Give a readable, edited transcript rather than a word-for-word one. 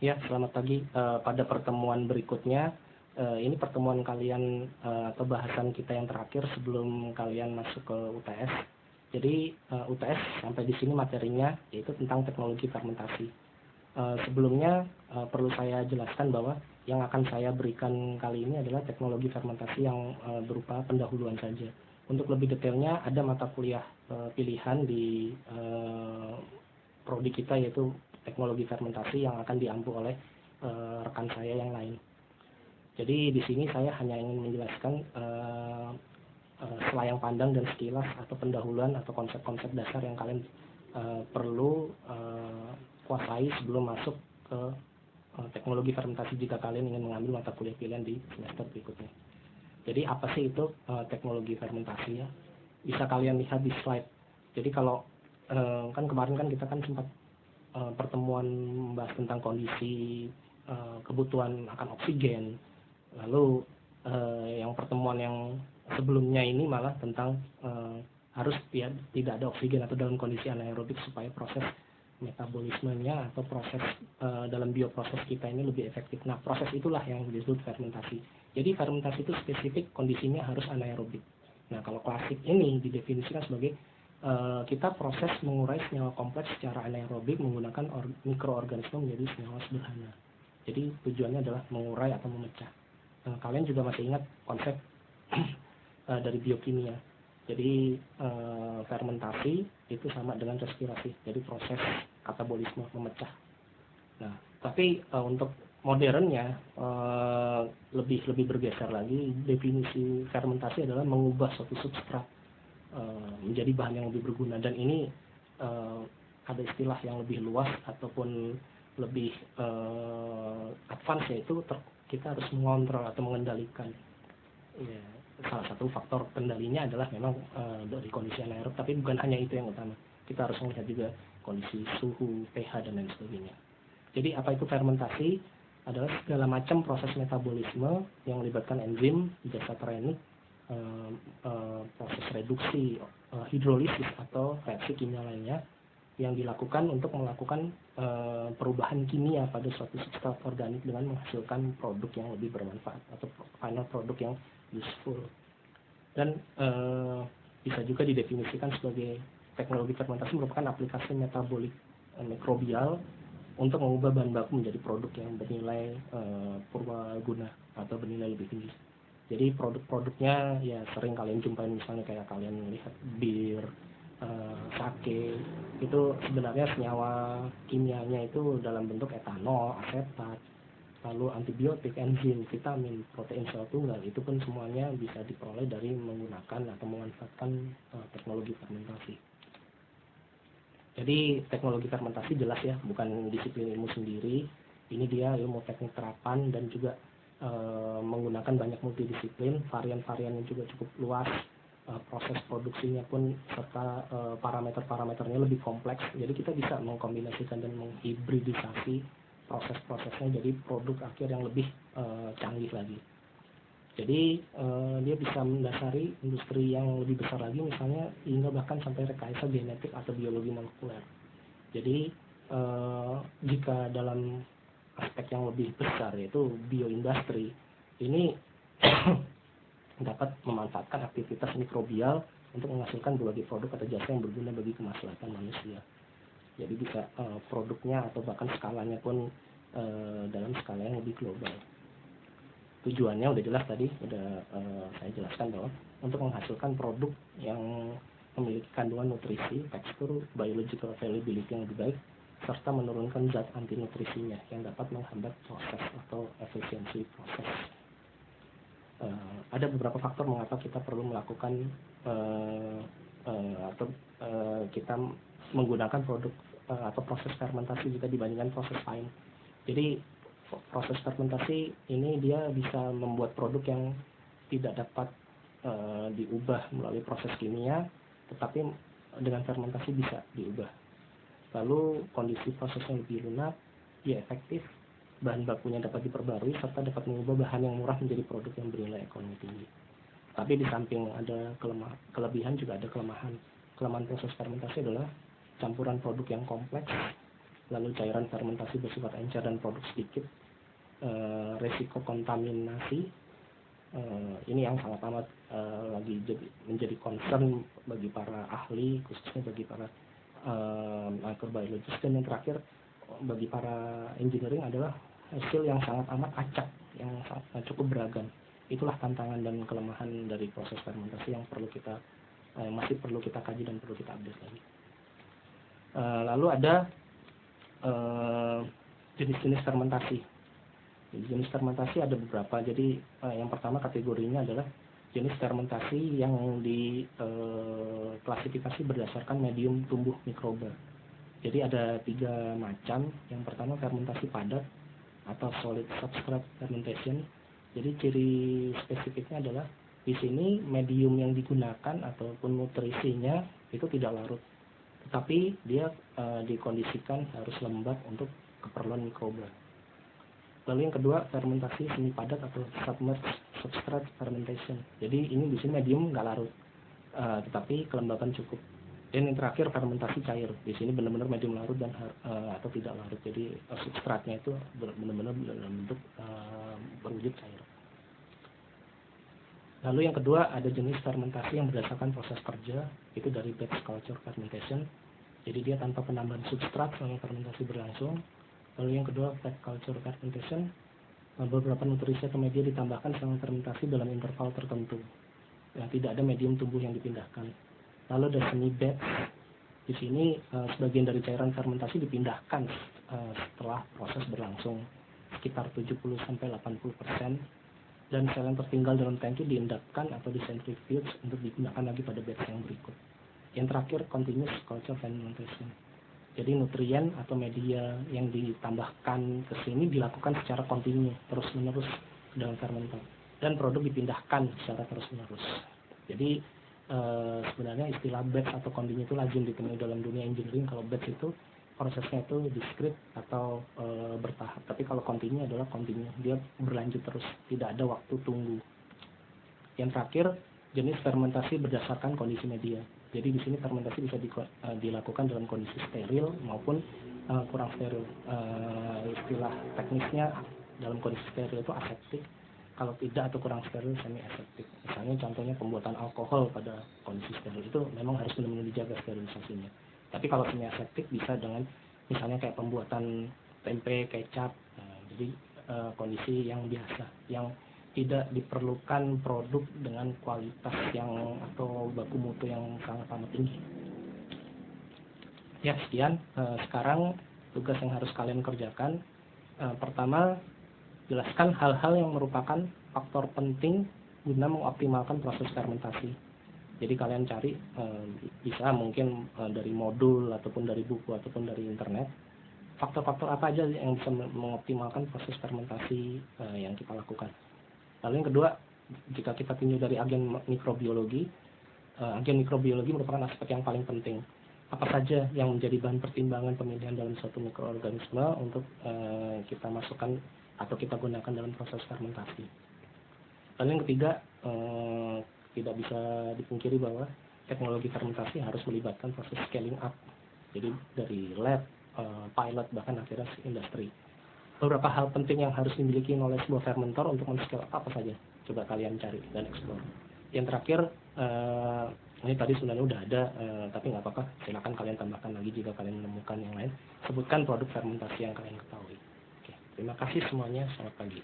Ya, selamat pagi. Pada pertemuan berikutnya, ini pertemuan kalian atau bahasan kita yang terakhir sebelum kalian masuk ke UTS. Jadi UTS sampai di sini materinya yaitu tentang teknologi fermentasi. Sebelumnya perlu saya jelaskan bahwa yang akan saya berikan kali ini adalah teknologi fermentasi yang berupa pendahuluan saja. Untuk lebih detailnya ada mata kuliah pilihan di prodi kita yaitu teknologi fermentasi yang akan diampu oleh rekan saya yang lain. Jadi di sini saya hanya ingin menjelaskan selayang pandang dan sekilas atau pendahuluan atau konsep-konsep dasar yang kalian perlu kuasai sebelum masuk ke teknologi fermentasi jika kalian ingin mengambil mata kuliah pilihan di semester berikutnya. Jadi apa sih itu teknologi fermentasi ya? Bisa kalian lihat di slide. Jadi kalau kan kemarin kan kita kan sempat pertemuan membahas tentang kondisi kebutuhan akan oksigen. Lalu yang pertemuan yang sebelumnya ini malah tentang harus tidak ada oksigen atau dalam kondisi anaerobik supaya proses metabolismenya atau proses dalam bioproses kita ini lebih efektif. Nah, proses itulah yang disebut fermentasi. Jadi fermentasi itu spesifik kondisinya harus anaerobik. Nah, kalau klasik ini didefinisikan sebagai kita proses mengurai senyawa kompleks secara anaerobik menggunakan mikroorganisme menjadi senyawa sederhana. Jadi tujuannya adalah mengurai atau memecah. Kalian juga masih ingat konsep dari biokimia. Jadi fermentasi itu sama dengan respirasi, jadi proses katabolisme memecah. Nah, tapi untuk modernnya lebih bergeser lagi, definisi fermentasi adalah mengubah suatu substrat menjadi bahan yang lebih berguna, dan ini ada istilah yang lebih luas ataupun lebih advance, yaitu kita harus mengontrol atau mengendalikan. Ya, salah satu faktor kendalinya adalah memang dari kondisi anaerob, tapi bukan hanya itu yang utama. Kita harus melihat juga kondisi suhu, pH, dan lain sebagainya. Jadi apa itu fermentasi? Adalah segala macam proses metabolisme yang melibatkan enzim, jasa trenik, proses reduksi, hidrolisis atau reaksi kimia lainnya yang dilakukan untuk melakukan perubahan kimia pada suatu substrat organik dengan menghasilkan produk yang lebih bermanfaat atau final produk yang useful. Dan bisa juga didefinisikan sebagai teknologi fermentasi merupakan aplikasi metabolik mikrobial untuk mengubah bahan baku menjadi produk yang bernilai purbaguna atau bernilai lebih tinggi. Jadi produk-produknya ya sering kalian jumpai, misalnya kayak kalian lihat bir, sake, itu sebenarnya senyawa kimianya itu dalam bentuk etanol, asetat, lalu antibiotik, enzim, vitamin, protein sel tunggal, itu pun semuanya bisa diperoleh dari menggunakan atau memanfaatkan teknologi fermentasi. Jadi teknologi fermentasi jelas ya, bukan disiplin ilmu sendiri, ini dia ilmu teknik terapan dan juga menggunakan banyak multidisiplin, varian-variannya juga cukup luas, proses produksinya pun serta parameter-parameternya lebih kompleks, jadi kita bisa mengkombinasikan dan menghibridisasi proses-prosesnya jadi produk akhir yang lebih canggih lagi. Jadi dia bisa mendasari industri yang lebih besar lagi, misalnya hingga bahkan sampai rekayasa genetik atau biologi molekuler. Jadi jika dalam aspek yang lebih besar yaitu bioindustri, ini dapat memanfaatkan aktivitas mikrobial untuk menghasilkan berbagai produk atau jasa yang berguna bagi kemaslahatan manusia. Jadi bisa produknya atau bahkan skalanya pun dalam skala yang lebih global. Tujuannya udah jelas tadi, udah saya jelaskan bahwa untuk menghasilkan produk yang memiliki kandungan nutrisi, tekstur, biological availability yang lebih baik, serta menurunkan zat anti nutrisinya yang dapat menghambat proses atau efisiensi proses. Ada beberapa faktor mengapa kita perlu melakukan atau kita menggunakan produk atau proses fermentasi jika dibandingkan proses lain. Jadi proses fermentasi ini dia bisa membuat produk yang tidak dapat diubah melalui proses kimia, tetapi dengan fermentasi bisa diubah. Lalu kondisi prosesnya lebih lunak, dia efektif, bahan bakunya dapat diperbarui, serta dapat mengubah bahan yang murah menjadi produk yang bernilai ekonomi tinggi. Tapi di samping ada kelebihan juga ada kelemahan. Kelemahan proses fermentasi adalah campuran produk yang kompleks, lalu cairan fermentasi bersifat encer dan produk sedikit, resiko kontaminasi. Ini yang sangat amat lagi menjadi concern bagi para ahli, khususnya bagi para microbiologist. Dan yang terakhir bagi para engineering adalah hasil yang sangat amat acak, yang cukup beragam. Itulah tantangan dan kelemahan dari proses fermentasi yang masih perlu kita kaji dan perlu kita update lagi. Lalu ada jenis-jenis fermentasi. Jadi jenis fermentasi ada beberapa. Jadi yang pertama kategorinya adalah jenis fermentasi yang diklasifikasi berdasarkan medium tumbuh mikroba. Jadi ada 3 macam. Yang pertama fermentasi padat atau solid substrate fermentation. Jadi ciri spesifiknya adalah di sini medium yang digunakan ataupun nutrisinya itu tidak larut, tetapi dia dikondisikan harus lembab untuk keperluan mikroba. Lalu yang kedua fermentasi semi padat atau submerged substrate fermentation. Jadi ini di sini medium nggak larut, tetapi kelembapan cukup. Dan yang terakhir fermentasi cair. Di sini benar-benar medium larut dan atau tidak larut. Jadi substratnya itu benar-benar dalam bentuk berwujud cair. Lalu yang kedua ada jenis fermentasi yang berdasarkan proses kerja, itu dari batch culture fermentation. Jadi dia tanpa penambahan substrat selama fermentasi berlangsung. Lalu yang kedua fat culture fermentation, beberapa nutrisi atau media ditambahkan selama fermentasi dalam interval tertentu. Tidak ada medium tumbuh yang dipindahkan. Lalu ada semi batch. Di sini sebagian dari cairan fermentasi dipindahkan setelah proses berlangsung sekitar 70-80%. Dan sel yang tertinggal dalam tangki diendapkan atau dicentrifuge untuk digunakan lagi pada batch yang berikut. Yang terakhir continuous culture fermentation. Jadi nutrien atau media yang ditambahkan ke sini dilakukan secara kontinu, terus-menerus dalam fermenter, dan produk dipindahkan secara terus-menerus. Jadi sebenarnya istilah batch atau continue itu lazim ditemui dalam dunia engineering. Kalau batch itu prosesnya itu discrete atau bertahap, tapi kalau continue adalah continue, dia berlanjut terus, tidak ada waktu tunggu. Yang terakhir jenis fermentasi berdasarkan kondisi media. Jadi di sini fermentasi bisa dilakukan dalam kondisi steril maupun kurang steril. Istilah teknisnya dalam kondisi steril itu aseptik, kalau tidak atau kurang steril semi aseptik. Misalnya contohnya pembuatan alkohol pada kondisi steril itu memang harus benar-benar dijaga sterilisasinya. Tapi kalau semi aseptik bisa dengan misalnya kayak pembuatan tempe, kecap. Jadi kondisi yang biasa, yang tidak diperlukan produk dengan kualitas yang atau baku mutu yang sangat amat tinggi. Ya sekian. Sekarang tugas yang harus kalian kerjakan. Pertama, jelaskan hal-hal yang merupakan faktor penting guna mengoptimalkan proses fermentasi. Jadi kalian cari, bisa mungkin dari modul ataupun dari buku ataupun dari internet, faktor-faktor apa aja yang bisa mengoptimalkan proses fermentasi yang kita lakukan. Lalu yang kedua, jika kita tinjau dari agen mikrobiologi merupakan aspek yang paling penting. Apa saja yang menjadi bahan pertimbangan pemilihan dalam suatu mikroorganisme untuk kita masukkan atau kita gunakan dalam proses fermentasi. Lalu yang ketiga, tidak bisa dipungkiri bahwa teknologi fermentasi harus melibatkan proses scaling up. Jadi dari lab, pilot, bahkan akhirnya industri. Beberapa hal penting yang harus dimiliki oleh sebuah fermenter untuk men-scale up apa saja? Coba kalian cari dan explore. Yang terakhir, ini tadi sebenarnya udah ada, tapi nggak apa-apa. Silakan kalian tambahkan lagi jika kalian menemukan yang lain. Sebutkan produk fermentasi yang kalian ketahui. Oke, terima kasih semuanya. Selamat pagi.